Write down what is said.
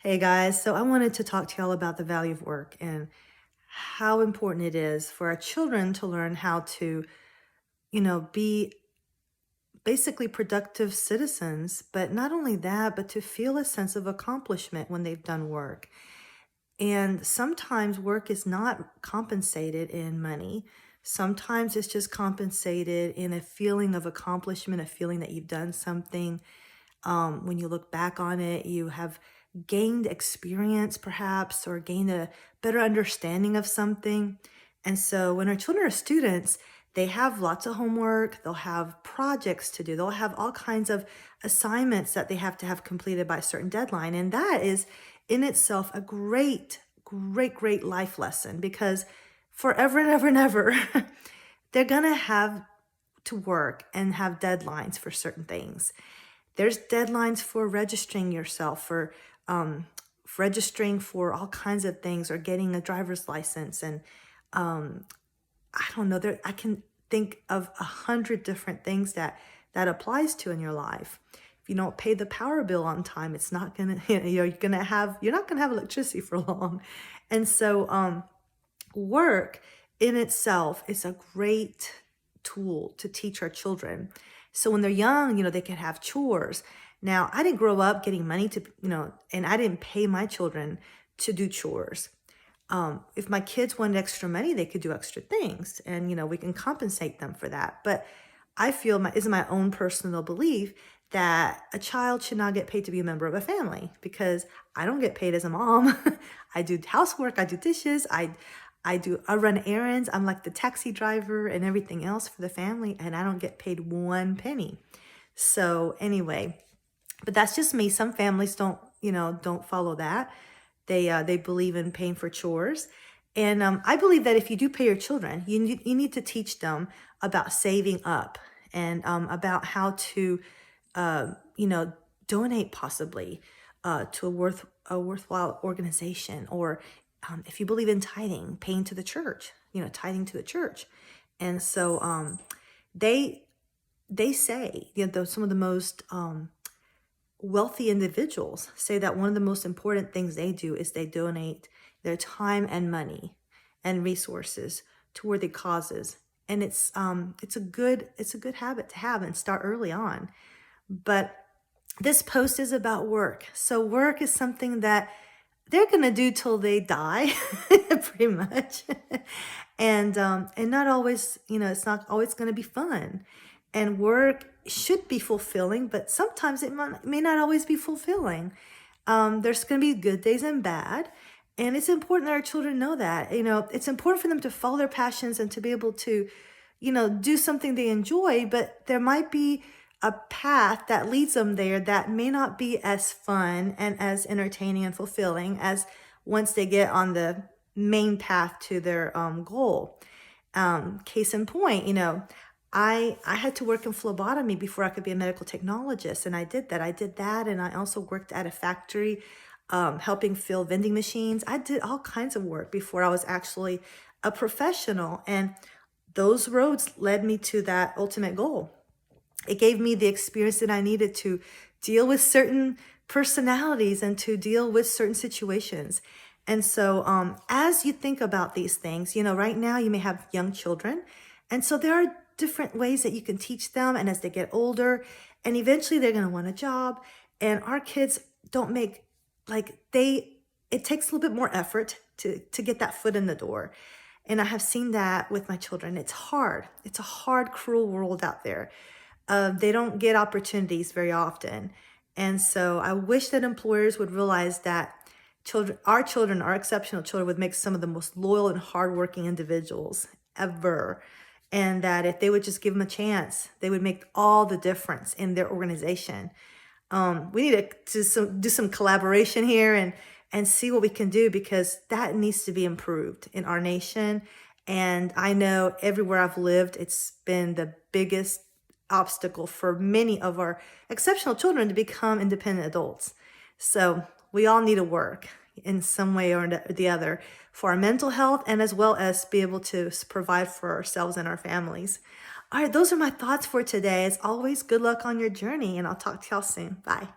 Hey guys, so I wanted to talk to y'all about the value of work and how important it is for our children to learn how to, be basically productive citizens. But not only that, but to feel a sense of accomplishment when they've done work. And sometimes work is not compensated in money. Sometimes it's just compensated in a feeling of accomplishment, a feeling that you've done something. When you look back on it, you have gained experience perhaps, or gained a better understanding of something. And so when our children are students, they have lots of homework, they'll have projects to do, they'll have all kinds of assignments that they have to have completed by a certain deadline. And that is in itself a great life lesson, because forever and ever and ever, they're going to have to work and have deadlines for certain things. There's deadlines for registering yourself, for registering for all kinds of things, or getting a driver's license. And I don't know, I can think of 100 different things that applies to in your life. If you don't pay the power bill on time, it's not gonna, you're not gonna have electricity for long. And so work in itself is a great tool to teach our children. So when they're young, they can have chores. Now, I didn't grow up getting money to, and I didn't pay my children to do chores. If my kids wanted extra money, they could do extra things, and, we can compensate them for that. But I feel is my own personal belief that a child should not get paid to be a member of a family, because I don't get paid as a mom. I do housework, I do dishes, I run errands. I'm like the taxi driver and everything else for the family, and I don't get paid one penny. So anyway, but that's just me. Some families don't follow that. They believe in paying for chores. And I believe that if you do pay your children, you need to teach them about saving up, and about how to, donate possibly to a worthwhile organization, or if you believe in tithing, paying to the church, tithing to the church. And so they say, some of the most wealthy individuals say that one of the most important things they do is they donate their time and money and resources to worthy causes. And it's a good habit to have and start early on. But this post is about work. So work is something that they're going to do till they die, pretty much. And not always, it's not always going to be fun. And work should be fulfilling, but sometimes it may not always be fulfilling. There's going to be good days and bad. And it's important that our children know that. It's important for them to follow their passions and to be able to, do something they enjoy, but there might be a path that leads them there that may not be as fun and as entertaining and fulfilling as once they get on the main path to their goal. Case in point, I had to work in phlebotomy before I could be a medical technologist, and I did that, and I also worked at a factory, helping fill vending machines. I did all kinds of work before I was actually a professional, and those roads led me to that ultimate goal. It gave me the experience that I needed to deal with certain personalities and to deal with certain situations. And so as you think about these things, right now you may have young children. And so there are different ways that you can teach them. And as they get older, and eventually they're going to want a job. And our kids don't make, it takes a little bit more effort to get that foot in the door. And I have seen that with my children. It's hard. It's a hard, cruel world out there. They don't get opportunities very often. And so I wish that employers would realize that our exceptional children, would make some of the most loyal and hardworking individuals ever. And that if they would just give them a chance, they would make all the difference in their organization. We need to do some collaboration here and see what we can do, because that needs to be improved in our nation. And I know everywhere I've lived, it's been the biggest obstacle for many of our exceptional children to become independent adults. So we all need to work in some way or the other for our mental health, and as well as be able to provide for ourselves and our families. All right, those are my thoughts for today. As always, good luck on your journey, and I'll talk to y'all soon. Bye.